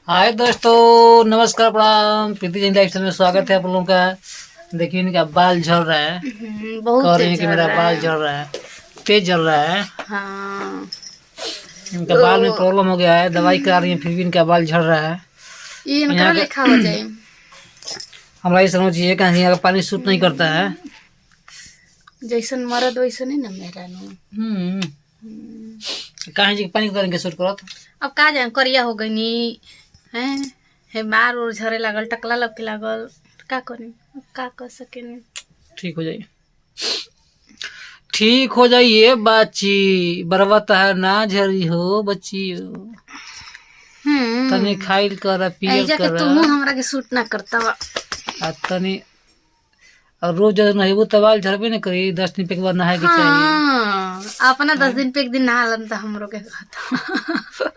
हाय दोस्तों, नमस्कार, प्रणाम। प्रीति जैन लाइफ में स्वागत है आप लोगों का। देखिए इनका बाल झड़ रहा है, बहुत तेज कि मेरा बाल झड़ रहा है, तेज झड़ रहा है। हाँ। इनका बाल में प्रॉब्लम हो गया है, दवाई करा रही है फिर भी इनका बाल झड़ रहा है। ये इनका लिखा हो जाए। हमारा ये समझिए कहीं अगर पानी सूट नहीं करता है, जैसन मरद वैसे नहीं ना मेरा कहीं जी पानी करेंगे सूट करत। अब का जान करिया हो गई है मार और झरे लागल, टकला लग लागल, का करी, अब का कर सके। ठीक हो जाइए, ठीक हो जाइए बच्ची, बर्बाद है ना झरी हो बच्ची। तनी खाइल कर, पियल कर, तुम हमरा के सूट ना करता बा। तनी और रोज जब नहेबू तो बाल झड़बे न करी। 10 दिन पे एक बार नहाए के चाहिए। अपना 10 दिन पे एक दिन नहा लन तो हमरो के कहता।